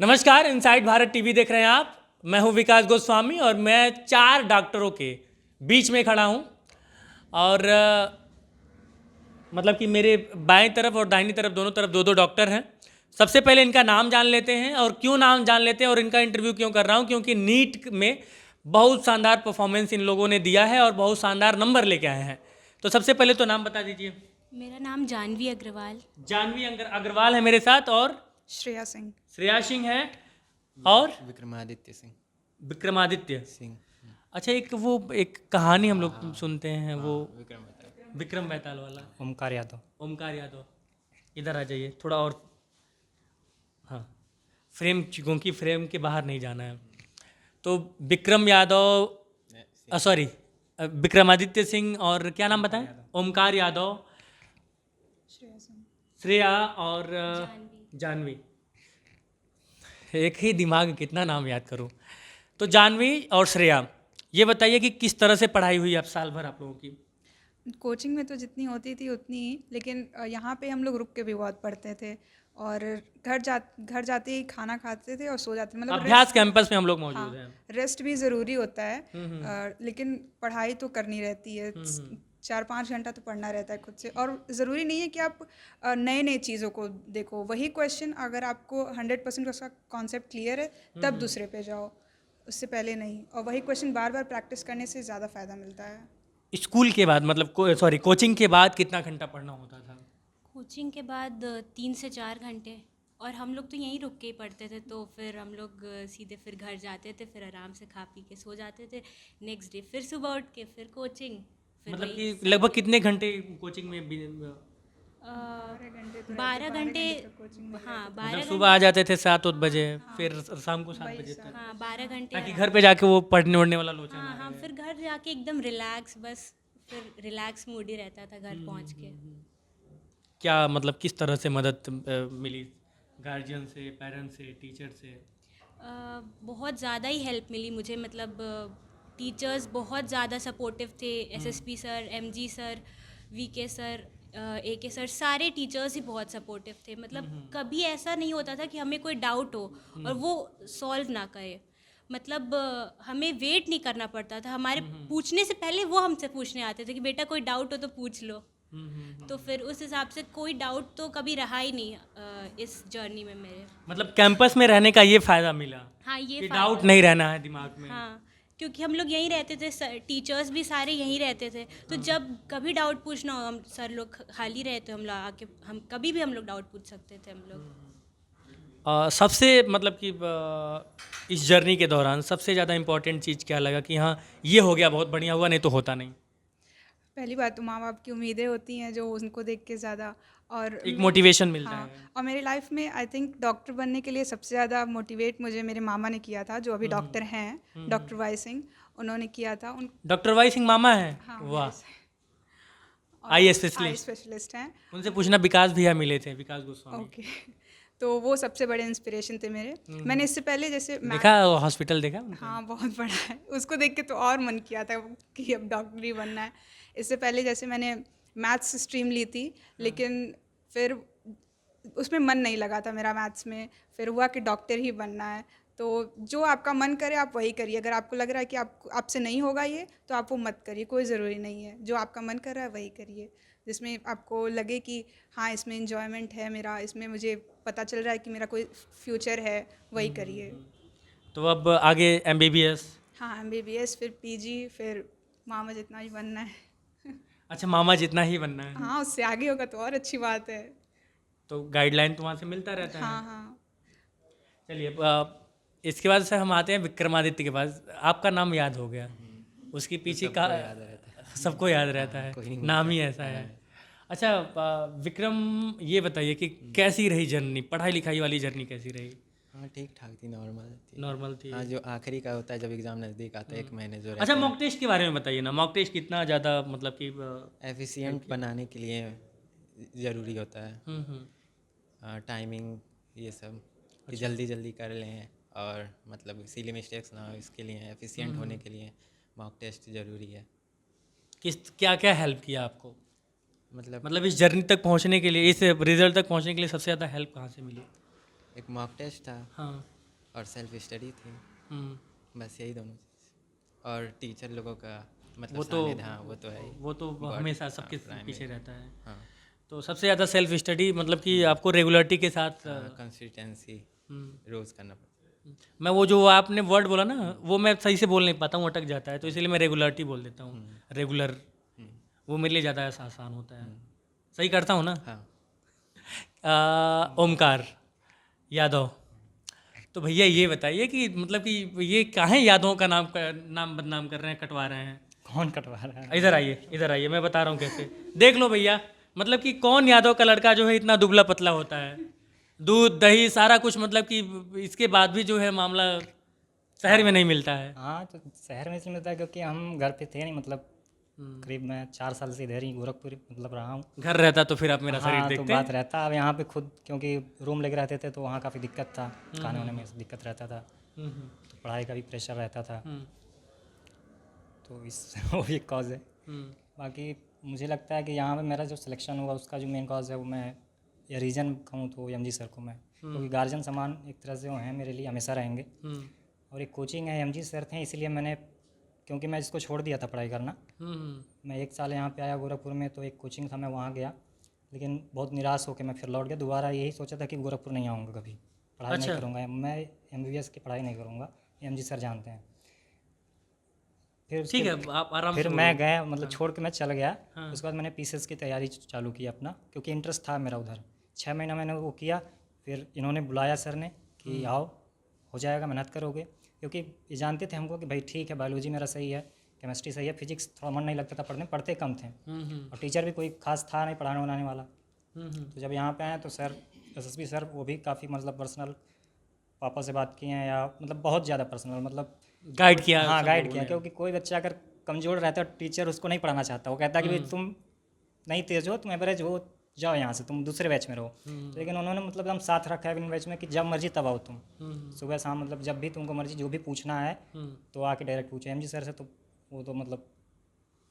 नमस्कार, inside Bharat TV देख रहे हैं आप। मैं हूं विकास गोस्वामी और मैं 4 डॉक्टरों के बीच में खड़ा हूं। और मतलब कि मेरे बाएं तरफ और दाहिनी तरफ दोनों तरफ दो दो डॉक्टर हैं। सबसे पहले इनका नाम जान लेते हैं। और क्यों नाम जान लेते हैं और इनका इंटरव्यू क्यों कर रहा हूं, क्योंकि नीट में बहुत शानदार परफॉर्मेंस इन लोगों ने दिया है और बहुत शानदार नंबर लेके आए हैं। तो सबसे पहले तो नाम बता दीजिए। मेरा नाम जानवी अग्रवाल। जानवी अग्रवाल है मेरे साथ, और श्रेया सिंह। श्रेया सिंह है, और विक्रमादित्य सिंह। विक्रमादित्य सिंह। अच्छा, एक कहानी हम लोग सुनते हैं, वो विक्रम विक्रम बेताल वाला। ओमकार यादव। ओमकार यादव, इधर आ जाइए थोड़ा और। हाँ, फ्रेम, क्योंकि फ्रेम के बाहर नहीं जाना है। तो विक्रम यादव, सॉरी, विक्रमादित्य सिंह, और क्या नाम बताएं? ओमकार यादव, श्रेया सिंह। श्रेया और जानवी। एक ही दिमाग में कितना नाम याद करूं। तो जानवी और श्रेया, ये बताइए कि किस तरह से पढ़ाई हुई अब साल भर आप लोगों की? कोचिंग में तो जितनी होती थी उतनी ही, लेकिन यहाँ पे हम लोग रुक के भी बहुत पढ़ते थे और घर जाते ही खाना खाते थे और सो जाते थे। मतलब अभ्यास कैंपस में हम लोग मौजूद हाँ, हैं। रेस्ट भी ज़रूरी होता है। लेकिन पढ़ाई तो करनी रहती है। 4-5 घंटा तो पढ़ना रहता है खुद से। और ज़रूरी नहीं है कि आप नए नए चीज़ों को देखो। वही क्वेश्चन अगर आपको 100% उसका कॉन्सेप्ट क्लियर है तब दूसरे पे जाओ, उससे पहले नहीं। और वही क्वेश्चन बार बार प्रैक्टिस करने से ज़्यादा फ़ायदा मिलता है। स्कूल के बाद, मतलब कोचिंग के बाद कितना घंटा पढ़ना होता था? कोचिंग के बाद 3 से 4 घंटे। और हम लोग तो यहीं रुक के ही पढ़ते थे, तो फिर हम लोग सीधे फिर घर जाते थे, फिर आराम से खा पी के सो जाते थे। नेक्स्ट डे फिर सुबह उठ के फिर कोचिंग, फिर मतलब वही कि लगभग कितने घंटे कोचिंग में 12 घंटे। कोचिंग में हाँ, मतलब 12 सुबह आ जाते थे 7 बजे, फिर शाम को 7 बजे तक, हाँ 12 घंटे। ताकि घर पे जाके वो पढ़ने वढ़ने वाला लोचा हाँ ना हाँ, रहे। फिर घर जाके एकदम रिलैक्स, बस फिर रिलैक्स मूड ही रहता था घर पहुँच के। क्या मतलब किस तरह से मदद मिली गार्जियन से, पेरेंट्स से, टीचर से? बहुत ज़्यादा ही हेल्प मिली मुझे। मतलब टीचर्स बहुत ज़्यादा सपोर्टिव थे। SSP sir, MG sir, VK sir, AK sir, सारे टीचर्स ही बहुत सपोर्टिव थे। मतलब कभी ऐसा नहीं होता था कि हमें कोई डाउट हो और वो सॉल्व ना करे। मतलब हमें वेट नहीं करना पड़ता था। हमारे पूछने से पहले वो हमसे पूछने आते थे कि बेटा कोई डाउट हो तो पूछ लो। तो फिर उस हिसाब से कोई डाउट तो कभी रहा ही नहीं इस जर्नी में मेरे। मतलब कैंपस में रहने का ये फायदा मिला हाँ, ये कि फायदा। डाउट नहीं रहना है दिमाग में। हाँ, क्योंकि हम लोग यहीं रहते थे, टीचर्स भी सारे यहीं रहते थे। तो जब कभी डाउट पूछना हो, हम सर लोग खाली रहते, हम लोग आके हम कभी भी हम लोग डाउट पूछ सकते थे हम लोग। सबसे मतलब कि इस जर्नी के दौरान सबसे ज़्यादा इम्पोर्टेंट चीज़ क्या लगा कि हाँ ये हो गया, बहुत बढ़िया हुआ, नहीं तो होता नहीं? पहली बात तो माँ बाप की उम्मीदें होती हैं जो उनको देख के ज़्यादा, और एक मोटिवेशन मिलता हाँ, है। और मेरी लाइफ में आई थिंक डॉक्टर बनने के लिए सबसे ज़्यादा मोटिवेट मुझे मेरे मामा ने किया था, जो अभी डॉक्टर हैं, डॉक्टर वाई सिंह। उन्होंने किया था। डॉक्टर वाई सिंह मामा है? हाँ, वाह, आई आई स्पेशलिस्ट। स्पेशलिस्ट हैं। उनसे पूछना, विकास भैया मिले थे, विकास गोस्वामी। ओके। तो वो सबसे बड़े इंस्पिरेशन थे मेरे। मैंने इससे पहले जैसे देखा हॉस्पिटल, देखा उनका? हाँ, बहुत बड़ा है। उसको देख के तो और मन किया था कि अब डॉक्टर ही बनना है। इससे पहले जैसे मैंने मैथ्स स्ट्रीम ली थी, लेकिन फिर उसमें मन नहीं लगा था मेरा मैथ्स में। फिर हुआ कि डॉक्टर ही बनना है। तो जो आपका मन करे आप वही करिए। अगर आपको लग रहा है कि आपसे नहीं होगा ये, तो आप वो मत करिए। कोई ज़रूरी नहीं है। जो आपका मन कर रहा है वही करिए, जिसमें आपको लगे कि हाँ इसमें इन्जॉयमेंट है मेरा, इसमें मुझे पता चल रहा है कि मेरा कोई फ्यूचर है, वही करिए। तो अब आगे MBBS? हाँ, MBBS, फिर PG, फिर मामा जितना ही बनना है। अच्छा, मामा जितना ही बनना है। हाँ, उससे आगे होगा तो और अच्छी बात है। तो गाइडलाइन तो वहाँ से मिलता रहता है। हाँ हाँ। चलिए, इसके बाद से हम आते हैं विक्रमादित्य के पास। आपका नाम याद हो गया, उसके पीछे का याद रहता है। सबको याद रहता है, कोई नहीं नाम ही ऐसा है। अच्छा, विक्रम, ये बताइए कि कैसी रही जर्नी, पढ़ाई लिखाई वाली जर्नी कैसी रही? हाँ, ठीक ठाक थी, नॉर्मल थी। नॉर्मल थी? हाँ, जो आखिरी का होता है जब एग्ज़ाम नज़दीक आता है, 1 महीने जो अच्छा, रहता मॉक टेस्ट के बारे में बताइए ना। मॉक टेस्ट कितना ज़्यादा मतलब कि है एफिशिएंट बनाने के लिए ज़रूरी होता है। टाइमिंग, ये सब कि जल्दी जल्दी कर लें और मतलब सिली मिस्टेक्स ना हो, इसके लिए एफिशिएंट होने के लिए मॉक टेस्ट ज़रूरी है। किस क्या क्या हेल्प किया आपको? मतलब मतलब इस जर्नी तक पहुंचने के लिए, इस रिजल्ट तक पहुंचने के लिए सबसे ज़्यादा हेल्प कहाँ से मिली? एक मॉक टेस्ट था हाँ। और सेल्फ स्टडी थी, बस यही दोनों चीज़। और टीचर लोगों का मतलब वो तो सानिध्य, हाँ वो तो है ही। वो तो God, हमेशा सबके primary, पीछे रहता है। हाँ तो सबसे ज़्यादा सेल्फ स्टडी मतलब कि आपको रेगुलरिटी के साथ कंसिस्टेंसी रोज़ करना पड़ता मैं वो जो आपने वर्ड बोला ना वो मैं सही से बोल नहीं पाता हूँ, अटक जाता है, तो इसलिए मैं रेगुलरिटी बोल देता हूँ। रेगुलर वो मेरे लिए ज़्यादा आसान होता है। सही करता हूँ ना? है। हाँ ओमकार यादव, तो भैया ये बताइए कि मतलब कि ये काहे यादवों का नाम बदनाम कर रहे हैं, कटवा रहे हैं? कौन कटवा रहा है? इधर आइए मैं बता रहा हूँ कैसे। देख लो भैया, मतलब कि कौन यादव का लड़का जो है इतना दुबला पतला होता है, दूध दही सारा कुछ, मतलब कि इसके बाद भी जो है मामला शहर में नहीं मिलता है। हाँ तो शहर में इसलिए मिलता है क्योंकि हम घर पे थे नहीं, मतलब करीब मैं 4 साल से इधर ही गोरखपुर मतलब रहा हूँ। घर रहता तो फिर आप मेरा शरीर हाँ तो देखते। बात रहता, अब यहाँ पे खुद क्योंकि रूम लेके रहते थे तो वहाँ काफ़ी दिक्कत था, खाने वाने में दिक्कत रहता था, तो पढ़ाई का भी प्रेशर रहता था, तो इस वो भी एक कॉज है। बाकी मुझे लगता है कि यहाँ पे मेरा जो सिलेक्शन हुआ उसका जो मेन कॉज है वो मैं या रीज़न कहूँ तो एमजी सर को मैं, क्योंकि गार्जियन समान एक तरह से वो हैं मेरे लिए, हमेशा रहेंगे। और एक कोचिंग है, एमजी सर थे, इसलिए मैंने, क्योंकि मैं इसको छोड़ दिया था पढ़ाई करना, मैं 1 साल यहाँ पे आया गोरखपुर में, तो एक कोचिंग था मैं वहाँ गया, लेकिन बहुत निराश होकर मैं फिर लौट गया। दोबारा यही सोचा था कि गोरखपुर नहीं आऊँगा, कभी पढ़ाई नहीं करूँगा, मैं एमबीबीएस की पढ़ाई नहीं करूँगा, एमजी सर जानते हैं। फिर ठीक है, आप आराम से फिर बोलो। मैं गया, मतलब छोड़ के मैं चल गया। उसके बाद मैंने पीसीएस की तैयारी चालू की अपना, क्योंकि इंटरेस्ट था मेरा उधर। 6 महीना मैंने वो किया, फिर इन्होंने बुलाया सर ने कि आओ हो जाएगा, मेहनत करोगे, क्योंकि ये जानते थे हमको कि भाई ठीक है बायोलॉजी मेरा सही है, केमिस्ट्री सही है, फिजिक्स थोड़ा मन नहीं लगता था पढ़ने, पढ़ते कम थे, और टीचर भी कोई खास था नहीं पढ़ाने वढ़ाने वाला। तो जब यहाँ पे आए तो सर एसएसपी सर वो भी काफ़ी मतलब पर्सनल पापा से बात किए हैं, या मतलब बहुत ज़्यादा पर्सनल, मतलब गाइड किया। हाँ गाइड किया, क्योंकि कोई बच्चा अगर कमज़ोर रहता है टीचर उसको नहीं पढ़ाना चाहता, वो कहता है कि भाई तुम नहीं तेज़ हो, तुम एवरेज हो, जाओ यहाँ से, तुम दूसरे बैच में रहो। लेकिन उन्होंने मतलब एकदम साथ रखा है इन बैच में कि जब मर्जी तब आओ तुम, सुबह शाम, मतलब जब भी तुमको मर्जी जो भी पूछना है तो आके डायरेक्ट पूछो। एमजी सर से तो वो तो मतलब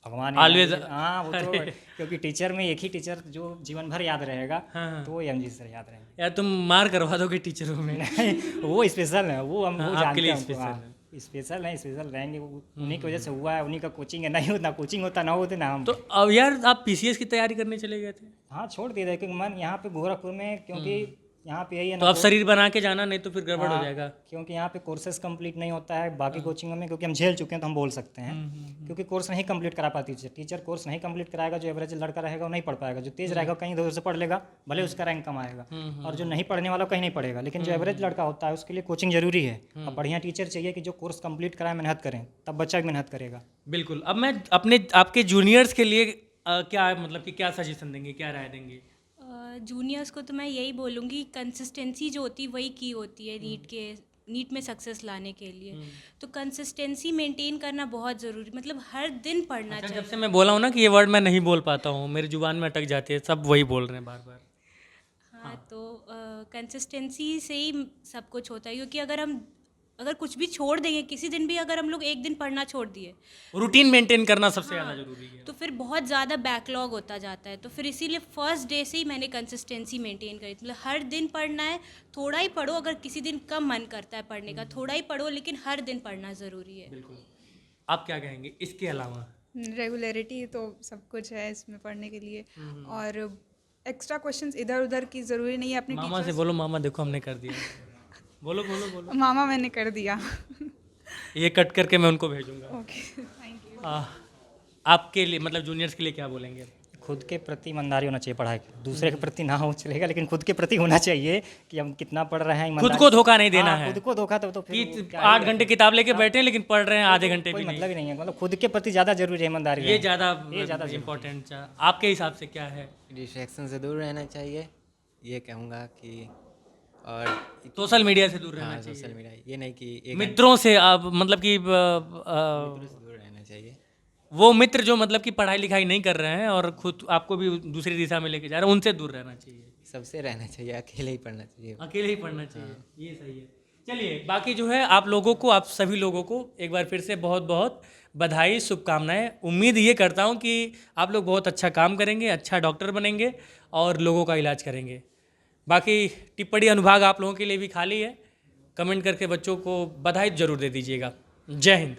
भगवान Always- हाँ वो तो क्योंकि टीचर में एक ही टीचर जो जीवन भर याद रहेगा, तो वो एमजी सर याद रहेंगे। यार तुम मार करवा दोगे टीचरों में। वो स्पेशल है, वो हम वो आपके जानते लिए हैं उनको, स्पेशल हाँ, स्पेशल है, स्पेशल रहेंगे, वो उन्हीं की वजह से हुआ है, उन्हीं का कोचिंग है, नहीं होता कोचिंग होता ना होते ना हम। तो अब यार आप पीसीएस की तैयारी करने चले गए थे, हाँ छोड़ दिया था, क्योंकि मन यहाँ पे गोरखपुर में, क्योंकि यहाँ पे यही है तो ना, अब शरीर बना के जाना, नहीं तो फिर गड़बड़ हो हाँ, जाएगा। क्योंकि यहाँ पे कोर्सेज कंप्लीट नहीं होता है बाकी कोचिंगों में, क्योंकि हम झेल चुके हैं तो हम बोल सकते हैं, क्योंकि कोर्स नहीं कंप्लीट करा पाती टीचर कोर्स नहीं कंप्लीट कराएगा, जो एवरेज लड़का रहेगा वो नहीं पढ़ पाएगा, जो तेज रहेगा कहीं दूर से पढ़ लेगा, भले उसका रैंक कम आएगा, और जो नहीं पढ़ने वाला कहीं नहीं पढ़ेगा, लेकिन जो एवरेज लड़का होता है उसके लिए कोचिंग जरूरी है। अब बढ़िया टीचर चाहिए कि जो कोर्स कंप्लीट कराए, मेहनत करें, तब बच्चा भी मेहनत करेगा। बिल्कुल। अब मैं अपने आपके जूनियर्स के लिए क्या मतलब कि क्या सजेशन देंगे, क्या राय देंगे? जूनियर्स को तो मैं यही बोलूँगी, कंसिस्टेंसी जो होती है वही की होती है नीट में सक्सेस लाने के लिए। तो कंसिस्टेंसी मेंटेन करना बहुत ज़रूरी, मतलब हर दिन पढ़ना अच्छा, चाहिए। जब से मैं बोला हूँ ना कि ये वर्ड मैं नहीं बोल पाता हूँ, मेरी जुबान में अटक जाती है, सब वही बोल रहे हैं बार बार। हाँ तो कंसिस्टेंसी से ही सब कुछ होता है, क्योंकि अगर कुछ भी छोड़ देंगे, किसी दिन भी अगर हम लोग एक दिन पढ़ना छोड़ दिए, रूटीन मेंटेन करना सबसे ज़्यादा जरूरी है। तो फिर बहुत ज़्यादा बैकलॉग होता जाता है। तो फिर इसीलिए फर्स्ट डे से ही मैंने कंसिस्टेंसी मेंटेन करी, मतलब हर दिन पढ़ना है, थोड़ा ही पढ़ो, अगर किसी दिन कम मन करता है पढ़ने का थोड़ा ही पढ़ो, लेकिन हर दिन पढ़ना ज़रूरी है। बिल्कुल। आप क्या कहेंगे इसके अलावा? रेगुलरिटी तो सब कुछ है इसमें पढ़ने के लिए, और एक्स्ट्रा क्वेश्चंस इधर उधर की ज़रूरी नहीं है। अपने मामा से बोलो, मामा देखो हमने कर दिया। बोलो बोलो बोलो। मामा मैंने कर दिया। ये कट करके मैं उनको भेजूंगा। Okay thank you. आपके लिए मतलब जूनियर्स के लिए क्या बोलेंगे? खुद के प्रति ईमानदारी होना चाहिए, पढ़ाई दूसरे के प्रति ना हो चलेगा, लेकिन खुद के प्रति होना चाहिए कि हम कितना पढ़ रहे हैं, खुद ईमानदारी को से। धोखा नहीं देना हाँ, है खुद को धोखा तो फिर वो कि क्या ही 8 घंटे किताब लेके बैठे हैं लेकिन पढ़ रहे हैं आधे घंटे कोई भी नहीं। मतलब ही नहीं है, मतलब खुद के प्रति ज़्यादा जरूरी है ईमानदारी ये रहना। ज़्यादा इम्पोर्टेंट। आपके हिसाब से क्या है? डिस्ट्रैक्शन से दूर रहना चाहिए, ये कहूँगा कि, और सोशल मीडिया से दूर रहना हाँ चाहिए, सोशल मीडिया, ये नहीं कि एक मित्रों से आप मतलब कि घंटे से दूर रहना चाहिए। वो मित्र जो मतलब कि पढ़ाई लिखाई नहीं कर रहे हैं और खुद आपको भी दूसरी दिशा में लेके जा रहे हैं, उनसे दूर रहना चाहिए। सबसे रहना चाहिए, अकेले ही पढ़ना चाहिए। अकेले ही पढ़ना चाहिए, ये सही है। चलिए, बाकी जो है आप लोगों को, आप सभी लोगों को एक बार फिर से बहुत बहुत बधाई, शुभकामनाएं। उम्मीद ये करता हूँ कि आप लोग बहुत अच्छा काम करेंगे, अच्छा डॉक्टर बनेंगे और लोगों का इलाज करेंगे। बाकी टिप्पणी अनुभाग आप लोगों के लिए भी खाली है, कमेंट करके बच्चों को बधाई जरूर दे दीजिएगा। जय हिंद।